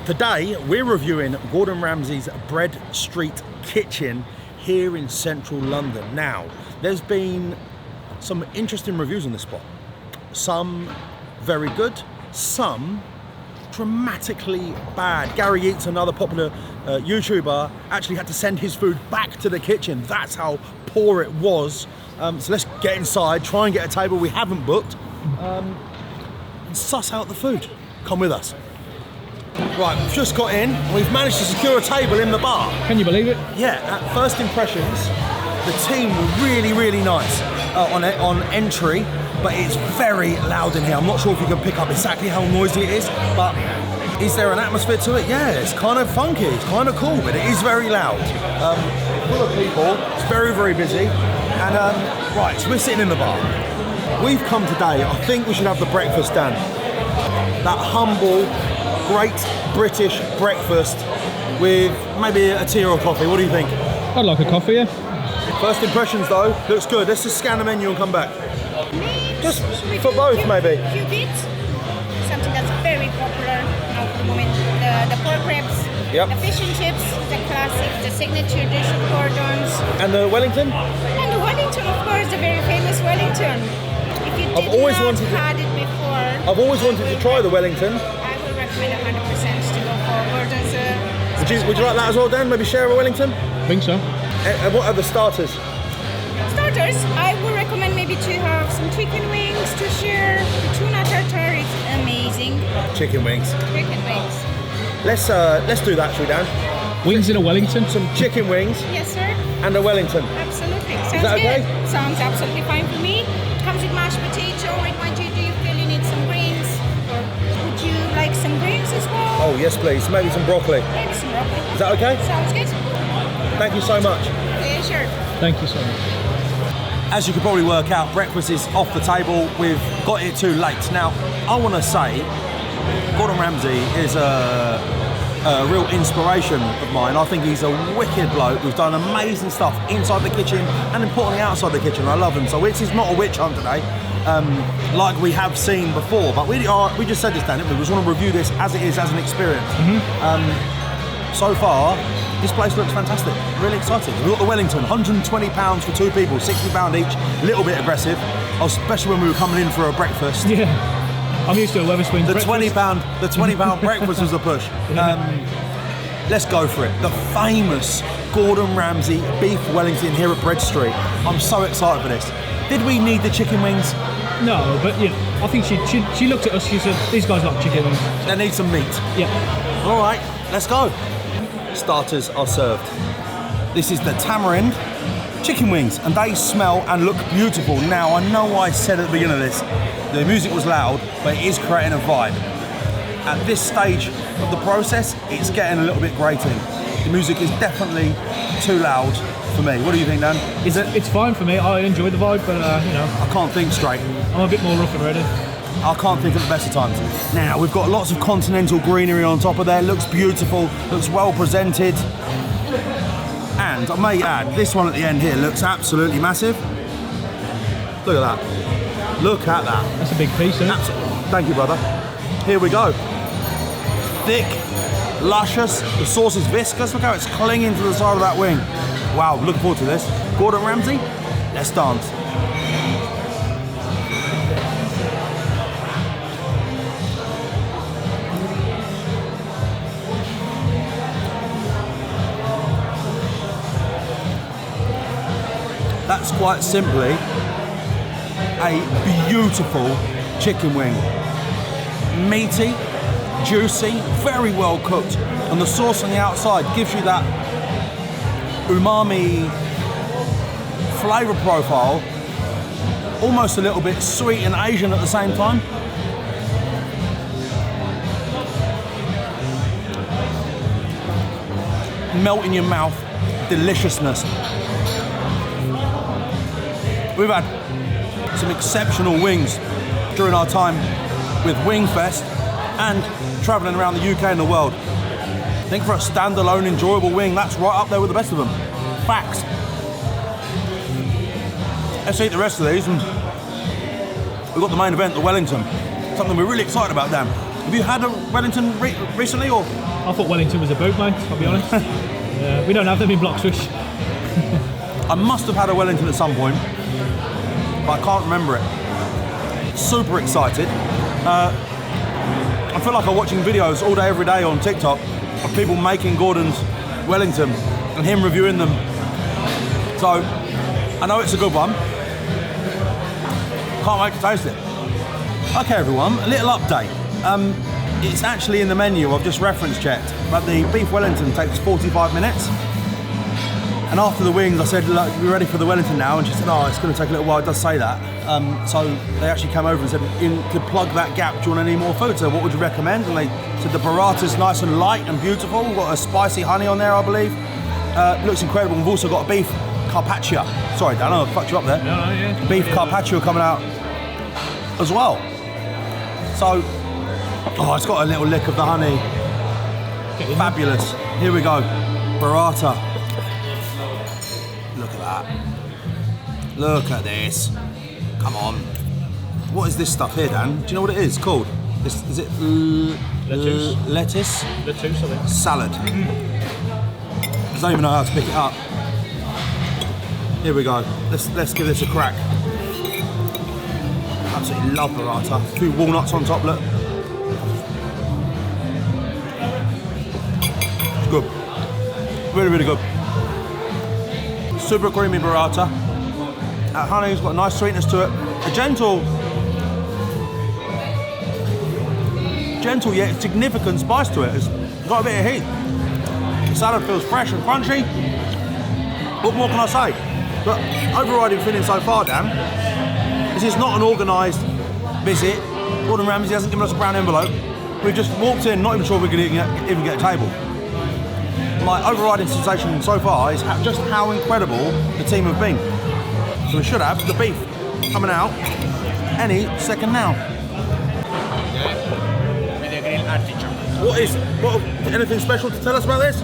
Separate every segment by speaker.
Speaker 1: Today, we're reviewing Gordon Ramsay's Bread Street Kitchen here in central London. Now, there's been some interesting reviews on this spot. Some very good, some dramatically bad. Gary Eats, another popular YouTuber, actually had to send his food back to the kitchen. That's how poor it was. So let's get inside, try and get a table we haven't booked, and suss out the food. Come with us. Right, we've just got in, and we've managed to secure a table in the bar.
Speaker 2: Can you believe it?
Speaker 1: Yeah, at first impressions, the team were really, really nice on entry, but it's very loud in here. I'm not sure if you can pick up exactly how noisy it is, but is there an atmosphere to it? Yeah, it's kind of funky, it's kind of cool, but it is very loud. Full of people, it's very, very busy. And right, so we're sitting in the bar. We've come today, I think we should have the breakfast, Dan. That humble, great British breakfast with maybe a tea or a coffee. What do you think?
Speaker 2: I'd like a coffee, yeah.
Speaker 1: First impressions though, looks good. Let's just scan the menu and come back. Just for both maybe.
Speaker 3: Few bits. Something that's very popular now for the moment. The pork ribs,
Speaker 1: Yep.
Speaker 3: the fish and chips, the classic, the signature dish of Gordon's.
Speaker 1: And the Wellington?
Speaker 3: And the Wellington, of course, the very famous Wellington. If you
Speaker 1: I've always wanted to-
Speaker 3: had it before,
Speaker 1: I've always wanted to try the Wellington.
Speaker 3: I would recommend 100% to go for Gordon's.
Speaker 1: Would you like that as well, Dan? Maybe share a Wellington?
Speaker 2: I think so.
Speaker 1: And what are the starters?
Speaker 3: Starters, I would recommend maybe to have some chicken wings to share. The tuna tartare is amazing.
Speaker 1: Chicken wings.
Speaker 3: Chicken wings.
Speaker 1: Let's do that, shall we, Dan?
Speaker 2: Wings in a Wellington.
Speaker 1: Some chicken wings
Speaker 3: Yes, sir.
Speaker 1: and a Wellington.
Speaker 3: Absolutely. Sounds
Speaker 1: that okay?
Speaker 3: good. Sounds absolutely fine for me. Comes with mashed potato. And what do you feel you need some greens? Or would you like some greens as well?
Speaker 1: Oh, yes, please. Maybe some broccoli.
Speaker 3: Maybe some broccoli.
Speaker 1: Is that okay?
Speaker 3: Sounds good.
Speaker 1: Thank you so much.
Speaker 3: Yeah, sure.
Speaker 2: Thank you so much.
Speaker 1: As you can probably work out, breakfast is off the table. We've got it too late. Now, I want to say, Gordon Ramsay is a real inspiration of mine. I think he's a wicked bloke who's done amazing stuff inside the kitchen and importantly outside the kitchen. I love him. So it's not a witch hunt today, like we have seen before. But we just said this, Dan, didn't we? We just want to review this as it is, as an experience. So far, this place looks fantastic. Really excited. We've got the Wellington, £120 for two people, £60 each. A little bit aggressive, especially when we were coming in for a breakfast.
Speaker 2: Yeah. I'm used to a Wetherspoons
Speaker 1: The
Speaker 2: breakfast.
Speaker 1: £20 breakfast was a push. Let's go for it. The famous Gordon Ramsay beef Wellington here at Bread Street. I'm so excited for this. Did we need the chicken wings?
Speaker 2: No, but you know, I think she looked at us. She said, "These guys like chicken wings."
Speaker 1: They need some meat.
Speaker 2: Yeah.
Speaker 1: All right, let's go. Starters are served. This is the tamarind chicken wings, and they smell and look beautiful. Now, I know I said at the beginning of this, the music was loud, but it is creating a vibe. At this stage of the process, it's getting a little bit grating. The music is definitely too loud for me. What do you think, Dan?
Speaker 2: It's fine for me. I enjoy the vibe, but you know,
Speaker 1: I can't think straight.
Speaker 2: I'm a bit more rough and ready.
Speaker 1: I can't think of the best of times. Now, we've got lots of continental greenery on top of there. Looks beautiful, looks well presented. And I may add, this one at the end here looks absolutely massive. Look at that. Look at that.
Speaker 2: That's a big piece, isn't it?
Speaker 1: Thank you, brother. Here we go. Thick, luscious, the sauce is viscous. Look how it's clinging to the side of that wing. Wow, looking forward to this. Gordon Ramsay, let's dance. That's quite simply a beautiful chicken wing. Meaty, juicy, very well cooked. And the sauce on the outside gives you that umami flavour profile, almost a little bit sweet and Asian at the same time. Melt in your mouth, deliciousness. We've had some exceptional wings during our time with Wingfest and travelling around the UK and the world. I think for a standalone enjoyable wing, that's right up there with the best of them. Facts. Let's eat the rest of these, and we've got the main event, the Wellington. Something we're really excited about, Dan. Have you had a Wellington recently, or?
Speaker 2: I thought Wellington was a boot, mate, I'll be honest. We don't have them in Bloxwish.
Speaker 1: I must have had a Wellington at some point, but I can't remember it. Super excited. I feel like I'm watching videos all day, every day on TikTok of people making Gordon's Wellington and him reviewing them. So, I know it's a good one. Can't wait to taste it. Okay everyone, a little update. It's actually in the menu, I've just reference checked, but the beef Wellington takes 45 minutes. And after the wings, I said, look, we're ready for the Wellington now, and she said, oh, it's going to take a little while, it does say that. So they actually came over and said, to plug that gap, do you want any more food? So what would you recommend? And they said the burrata's nice and light and beautiful. We've got a spicy honey on there, I believe. Looks incredible. We've also got a beef carpaccio. Sorry, Dan, I fucked you up there.
Speaker 2: No, yeah.
Speaker 1: Beef carpaccio coming out as well. So, oh, it's got a little lick of the honey. Fabulous. Here we go. Burrata. Look at that. Look at this. Come on. What is this stuff here, Dan? Do you know what it is called? Is it
Speaker 2: Lettuce.
Speaker 1: Lettuce?
Speaker 2: Lettuce, I think.
Speaker 1: Salad. I don't even know how to pick it up. Here we go. Let's give this a crack. Absolutely love burrata. A few walnuts on top, look. It's good. Really, really good. Super creamy burrata. That honey's got a nice sweetness to it. A gentle yet significant spice to it. It's got a bit of heat. The salad feels fresh and crunchy. What more can I say? But overriding feeling so far, Dan, this is not an organised visit. Gordon Ramsay hasn't given us a brown envelope. We've just walked in, not even sure we're going to even get a table. My overriding sensation so far is just how incredible the team have been. So we should have the beef coming out any second now.
Speaker 4: With the grilled artichoke.
Speaker 1: Anything special to tell us about this?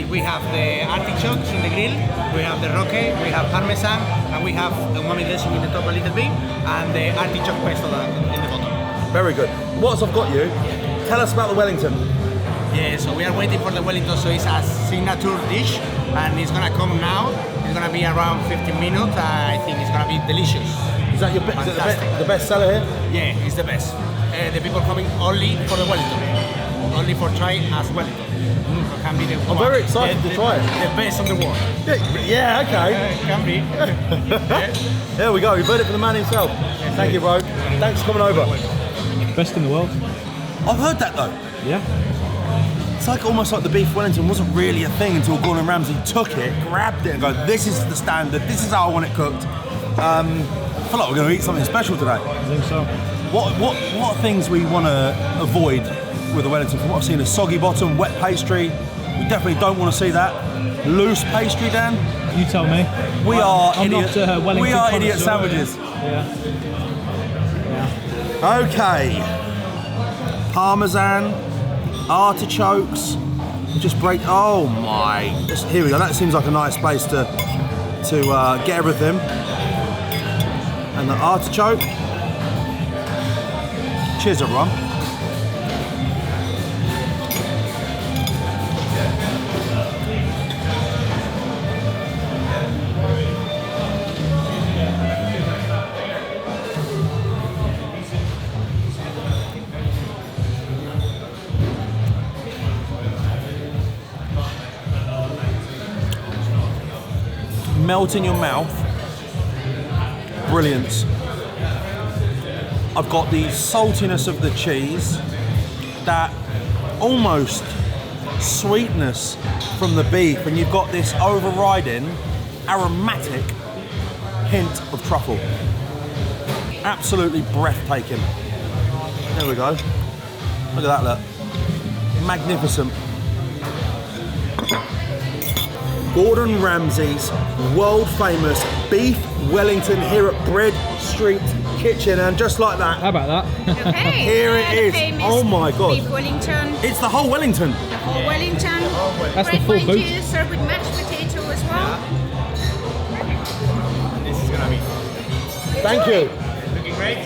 Speaker 4: We have the artichokes in the grill, we have the roque, we have parmesan, and we have the umami dressing in the top a little bit, and the artichoke pesto in the bottom.
Speaker 1: Very good. Whilst I've got you, tell us about the Wellington.
Speaker 4: Yeah, so we are waiting for the Wellington, so it's a signature dish, and it's gonna come now. It's gonna be around 15 minutes. I think it's gonna be delicious.
Speaker 1: Is that the best seller here?
Speaker 4: Yeah, it's the best. The people coming only for the Wellington, only for try as Wellington. So can be the
Speaker 1: I'm very excited to try it.
Speaker 4: The best of the world.
Speaker 1: Yeah, okay.
Speaker 4: Can be. Yeah.
Speaker 1: There we go, you've heard it from the man himself. Thank you, bro. Thanks for coming over.
Speaker 2: Best in the world.
Speaker 1: I've heard that though.
Speaker 2: Yeah.
Speaker 1: It's like almost like the beef Wellington wasn't really a thing until Gordon Ramsay took it, grabbed it and go, this is the standard, this is how I want it cooked. I feel like we're going to eat something special today.
Speaker 2: I think so.
Speaker 1: What things we want to avoid with the Wellington? From what I've seen, a soggy bottom, wet pastry. We definitely don't want to see that. Loose pastry, Dan.
Speaker 2: You tell me.
Speaker 1: I'm
Speaker 2: not Wellington
Speaker 1: we are idiot
Speaker 2: connoisseur.
Speaker 1: sandwiches.
Speaker 2: Yeah.
Speaker 1: Okay. Parmesan, artichokes. Just break. Oh my! Here we go. That seems like a nice place to get everything. And the artichoke. Cheers, everyone. Melt in your mouth. Brilliance. I've got the saltiness of the cheese, that almost sweetness from the beef, and you've got this overriding aromatic hint of truffle. Absolutely breathtaking. There we go. Look at that, look. Magnificent. Gordon Ramsay's world famous beef Wellington here at Bread Street Kitchen, and just like that.
Speaker 2: How about that?
Speaker 3: Okay.
Speaker 1: Here it is.
Speaker 3: Famous
Speaker 1: Oh my God.
Speaker 3: beef Wellington.
Speaker 1: It's the whole Wellington.
Speaker 3: The whole Wellington.
Speaker 2: That's the
Speaker 3: Red
Speaker 2: full
Speaker 3: wine
Speaker 2: boot.
Speaker 3: juice served with mashed potato as well.
Speaker 4: This is gonna be
Speaker 1: Thank you.
Speaker 4: looking great.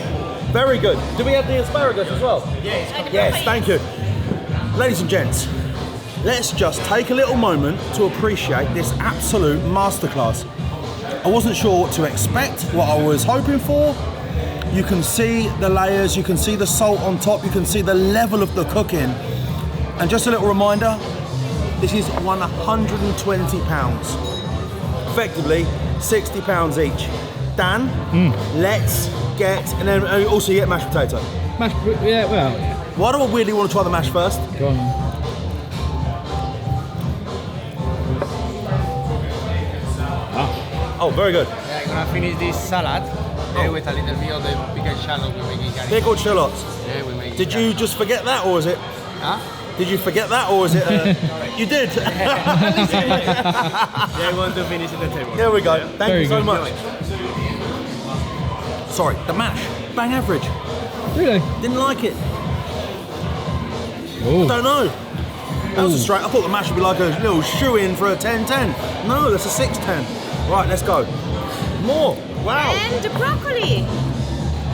Speaker 1: Very good. Do we have the asparagus as well?
Speaker 4: Yes.
Speaker 1: Yes, thank you. Ladies and gents, let's just take a little moment to appreciate this absolute masterclass. I wasn't sure what to expect, what I was hoping for. You can see the layers, you can see the salt on top, you can see the level of the cooking. And just a little reminder, this is £120. Effectively, £60 each. Dan, let's get, and then also you get mashed potato.
Speaker 2: Yeah, well,
Speaker 1: Why do I really want to try the mash first?
Speaker 2: go on.
Speaker 1: Oh, very good.
Speaker 4: Yeah, I'm gonna finish this salad with a little bit of the pickled shallot we make in curry.
Speaker 1: Pickled shallots.
Speaker 4: Yeah, we make.
Speaker 1: Did you just forget that, or is it?
Speaker 4: Huh?
Speaker 1: Did you forget that, or is it? You did.
Speaker 4: Yeah, I want to finish at the table.
Speaker 1: There we go. Thank
Speaker 2: Very
Speaker 1: you so
Speaker 2: good.
Speaker 1: much. Sorry, the mash, bang average.
Speaker 2: Really?
Speaker 1: Didn't like it.
Speaker 2: Oh,
Speaker 1: Don't know. That was a straight. I thought the mash would be like a little shoe-in for a 10-10. No, that's a 6-10. Right, let's go. More. Wow.
Speaker 3: And the broccoli.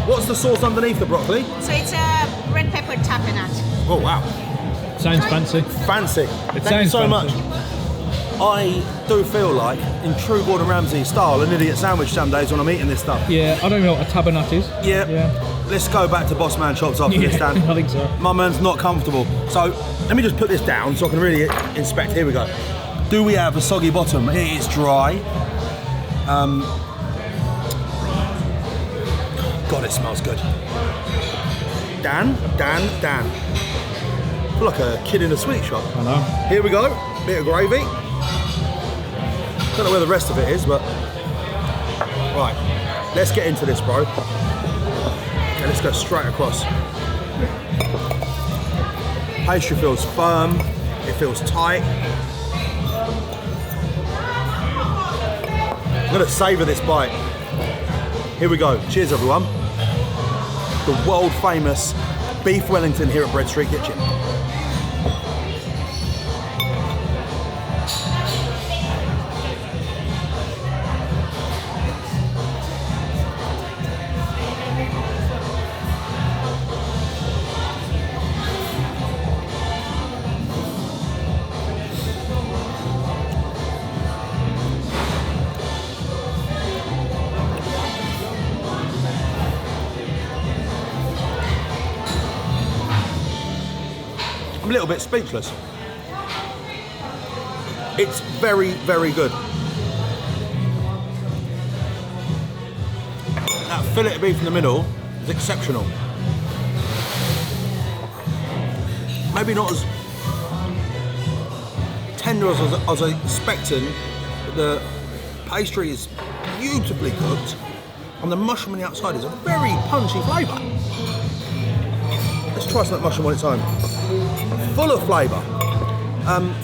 Speaker 1: What's the sauce underneath the broccoli?
Speaker 3: So it's a red pepper tapenat.
Speaker 1: Oh wow.
Speaker 2: sounds fancy.
Speaker 1: Fancy. Thank you
Speaker 2: sounds
Speaker 1: so
Speaker 2: fancy.
Speaker 1: much. I do feel like, in true Gordon Ramsay style, an idiot sandwich some days when I'm eating this stuff.
Speaker 2: Yeah, I don't know what a tabernacle is.
Speaker 1: Yeah. Let's go back to Boss Man Chops after this, Dan.
Speaker 2: I think so.
Speaker 1: My man's not comfortable. So let me just put this down so I can really inspect. Here we go. Do we have a soggy bottom? It is dry. God, it smells good. Dan. I feel like a kid in a sweet shop.
Speaker 2: I know.
Speaker 1: Here we go. Bit of gravy. Don't know where the rest of it is, but right. Let's get into this, bro. Okay, let's go straight across. Pastry feels firm. It feels tight. I'm gonna savour this bite. Here we go. Cheers, everyone. The world famous beef Wellington here at Bread Street Kitchen. I'm a little bit speechless. It's very, very good. That fillet of beef in the middle is exceptional. Maybe not as tender as I was expecting, but the pastry is beautifully cooked, and the mushroom on the outside is a very punchy flavour. Let's try some mushroom on its own. Full of flavour. An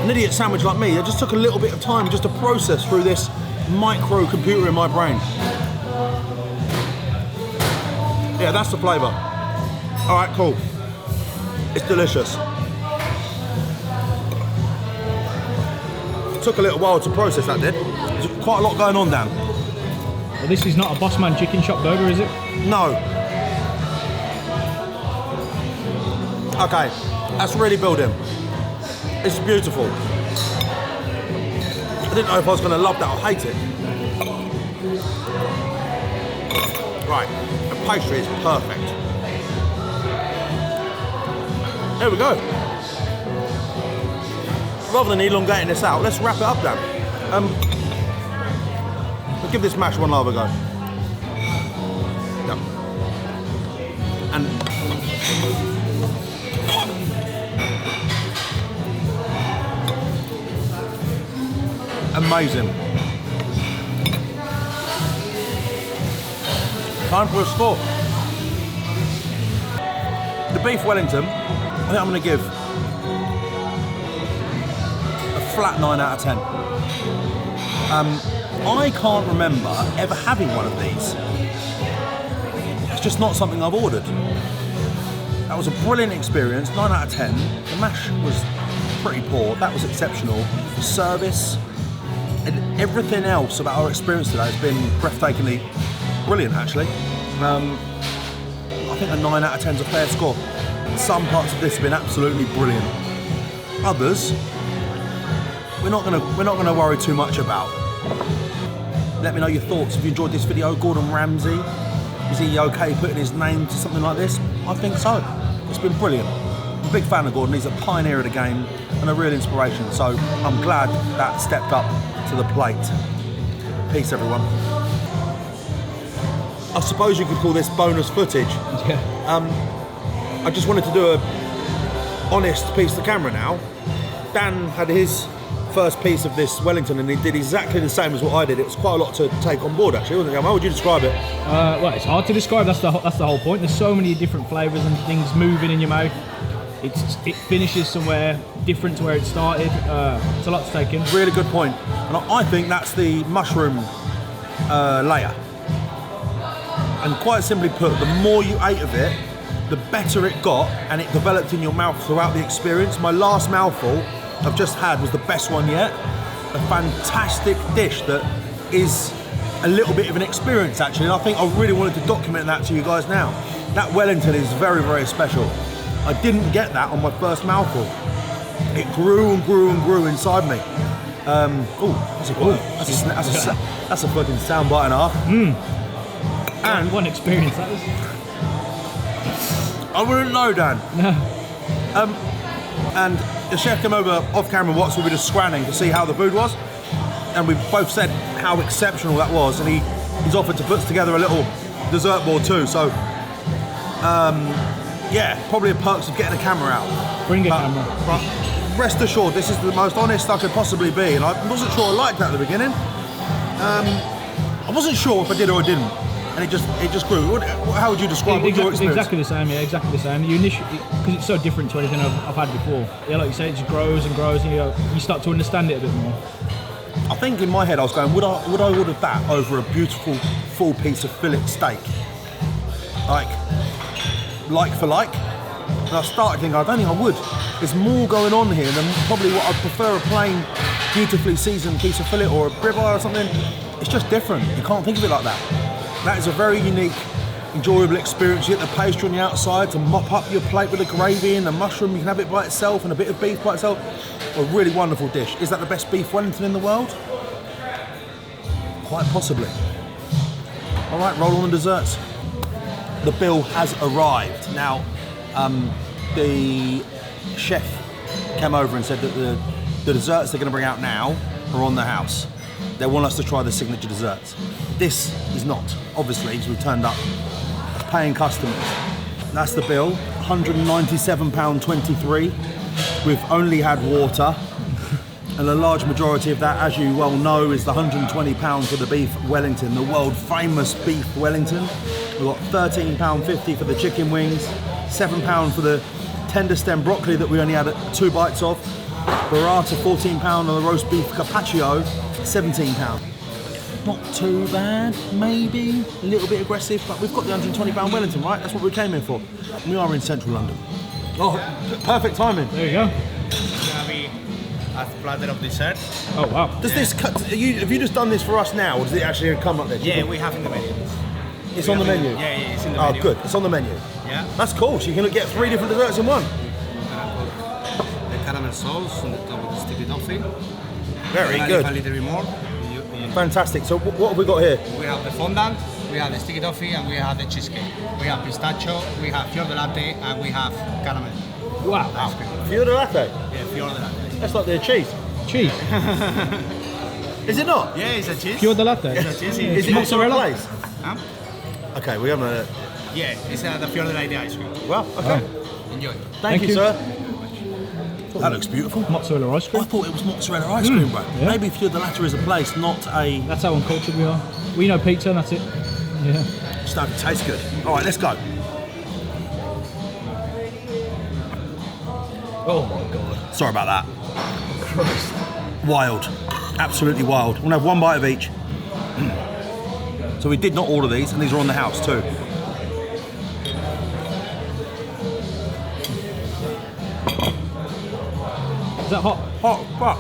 Speaker 1: idiot sandwich like me, it just took a little bit of time just to process through this micro computer in my brain. Yeah, that's the flavour. All right, cool. It's delicious. It took a little while to process that, did. There's quite a lot going on, Dan.
Speaker 2: Well, this is not a Boss Man chicken shop burger, is it?
Speaker 1: No. Okay, that's really building. It's beautiful. I didn't know if I was going to love that or hate it. Right, the pastry is perfect. There we go. Rather than elongating this out, let's wrap it up, Dan. We'll give this mash one other go. Yeah. And amazing. Time for a score. The beef Wellington, I think I'm going to give a flat 9 out of 10. I can't remember ever having one of these. It's just not something I've ordered. That was a brilliant experience, 9 out of 10. The mash was pretty poor, that was exceptional. The service and everything else about our experience today has been breathtakingly brilliant, actually. I think a 9 out of 10 is a fair score. Some parts of this have been absolutely brilliant. Others, we're not gonna worry too much about. Let me know your thoughts. If you enjoyed this video, Gordon Ramsay, is he okay putting his name to something like this? I think so. It's been brilliant. I'm a big fan of Gordon. He's a pioneer of the game and a real inspiration. So I'm glad that stepped up to the plate. Peace, everyone. I suppose you could call this bonus footage.
Speaker 2: Yeah.
Speaker 1: I just wanted to do a honest piece to camera now. Dan had his first piece of this Wellington and he did exactly the same as what I did. It was quite a lot to take on board actually, wasn't it? How would you describe it?
Speaker 2: Well, it's hard to describe. That's the whole point. There's so many different flavours and things moving in your mouth. It finishes somewhere different to where it started. It's a lot to take in.
Speaker 1: Really good point. And I think that's the mushroom layer. And quite simply put, the more you ate of it, the better it got and it developed in your mouth throughout the experience. My last mouthful I've just had was the best one yet. A fantastic dish that is a little bit of an experience actually, and I think I really wanted to document that to you guys now. That Wellington is very, very special. I didn't get that on my first mouthful. It grew and grew and grew inside me. That's a fucking soundbite and a half.
Speaker 2: And one experience that was.
Speaker 1: I wouldn't know, Dan.
Speaker 2: No.
Speaker 1: And the chef came over off camera whilst we were just scanning to see how the food was, and we both said how exceptional that was, and he's offered to put together a little dessert board too. So yeah, probably the perks of getting a camera out.
Speaker 2: Bring a camera.
Speaker 1: But rest assured, this is the most honest I could possibly be, and I wasn't sure I liked that at the beginning. I wasn't sure if I did or I didn't, and it just grew. How would you describe your experience?
Speaker 2: Exactly the same, yeah, exactly the same. You initially, because it's so different to anything I've had before. Yeah, like you say, it just grows and grows, and you start to understand it a bit more.
Speaker 1: I think in my head I was going, would I order that over a beautiful full piece of fillet steak? Like for like? And I started thinking, I don't think I would. There's more going on here than probably what I'd prefer, a plain, beautifully seasoned piece of fillet or a ribeye or something. It's just different. You can't think of it like that. That is a very unique, enjoyable experience. You get the pastry on the outside to mop up your plate with the gravy and the mushroom. You can have it by itself and a bit of beef by itself. A really wonderful dish. Is that the best beef Wellington in the world? Quite possibly. All right, roll on the desserts. The bill has arrived. Now, the chef came over and said that the desserts they're going to bring out now are on the house. They want us to try the signature desserts. This is not, obviously, because we've turned up as paying customers. That's the bill, £197.23. We've only had water, and a large majority of that, as you well know, is the £120 for the beef Wellington, the world famous beef Wellington. We've got £13.50 for the chicken wings, £7 for the tender stem broccoli that we only had 2 bites of, Burrata £14 and the roast beef carpaccio £17. Not too bad, maybe a little bit aggressive, but we've got the £120 Wellington, right? That's what we came here for. We are in central London. Oh, perfect timing.
Speaker 2: There you go.
Speaker 4: It's gonna be a platter of dessert.
Speaker 2: Oh wow.
Speaker 1: Does this cut? Have you just done this for us now, or does it actually come up there?
Speaker 4: Yeah, we have in the menu.
Speaker 1: It's on the menu.
Speaker 4: Yeah, it's in the
Speaker 1: Oh,
Speaker 4: menu.
Speaker 1: good. It's on the menu.
Speaker 4: Yeah.
Speaker 1: That's cool. So you can get 3 different desserts in one.
Speaker 5: The caramel sauce on the top of the sticky toffee.
Speaker 1: Very
Speaker 5: And
Speaker 1: good.
Speaker 5: A little bit more.
Speaker 1: Fantastic. So what have we got here?
Speaker 5: We have the fondant, we have the sticky toffee, and we have the cheesecake. We have pistachio, we have fior de latte, and we have caramel.
Speaker 2: Wow.
Speaker 5: Ice cream.
Speaker 1: Fior de latte.
Speaker 5: Yeah, fior de latte.
Speaker 1: That's like the cheese.
Speaker 2: Cheese.
Speaker 1: Is it not?
Speaker 5: Yeah, it's a cheese.
Speaker 2: Fior de latte.
Speaker 5: It's a cheese.
Speaker 1: Is it mozzarella? Place?
Speaker 5: Huh?
Speaker 1: Okay, we haven't had it.
Speaker 5: Yeah, it's the fior de latte ice cream.
Speaker 1: Well, okay.
Speaker 5: Enjoy.
Speaker 1: Thank you,
Speaker 2: you.
Speaker 1: sir. That looks beautiful.
Speaker 2: Mozzarella ice
Speaker 1: I
Speaker 2: cream.
Speaker 1: thought it was mozzarella ice cream, bro.
Speaker 2: yeah.
Speaker 1: Maybe Fior de Latte is a place, not a...
Speaker 2: That's how uncultured we are. We know pizza and that's it. Yeah.
Speaker 1: Just hope it tastes good. All right, let's go.
Speaker 2: Oh my god.
Speaker 1: Sorry about that.
Speaker 2: Christ.
Speaker 1: Wild. Absolutely wild. We'll have 1 bite of each. So we did not order these, and these are on the house too.
Speaker 2: Is that hot?
Speaker 1: Hot, fuck.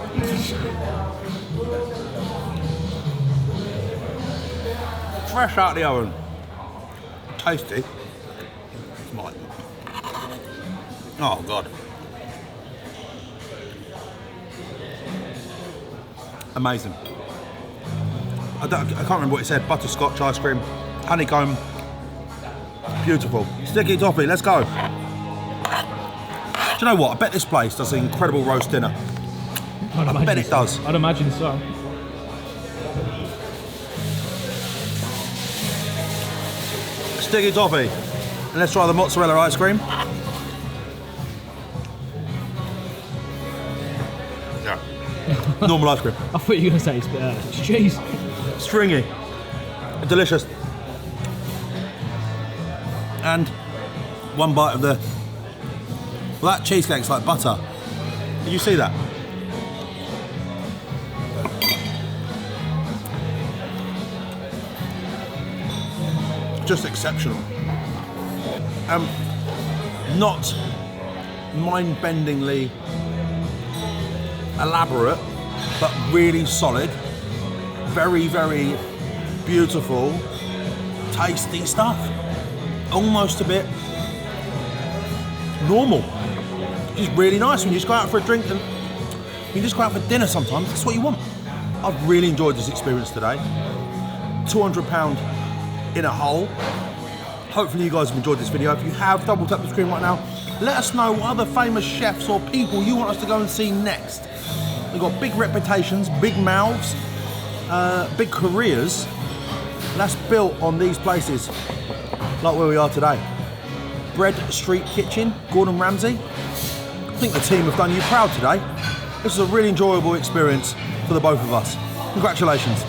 Speaker 1: Fresh out the oven. Tasty. Right. Oh God. Amazing. I can't remember what it said. Butterscotch ice cream, honeycomb. Beautiful. Sticky toffee, let's go. Do you know what? I bet this place does an incredible roast dinner. I bet it does.
Speaker 2: I'd imagine so.
Speaker 1: Sticky toffee. And let's try the mozzarella ice cream. Yeah. Normal ice cream.
Speaker 2: I thought you were going to say it's cheese.
Speaker 1: Stringy. Delicious. And one bite of the... Well, that cheesecake's like butter. Did you see that? Just exceptional. Not mind-bendingly elaborate, but really solid. Very, very beautiful, tasty stuff. Almost a bit normal. Just really nice when you just go out for a drink and you just go out for dinner sometimes. That's what you want. I've really enjoyed this experience today. £200 in a hole. Hopefully you guys have enjoyed this video. If you have, double tap the screen right now. Let us know what other famous chefs or people you want us to go and see next. We've got big reputations, big mouths, big careers. That's built on these places, like where we are today. Bread Street Kitchen, Gordon Ramsay. I think the team have done you proud today. This is a really enjoyable experience for the both of us. Congratulations.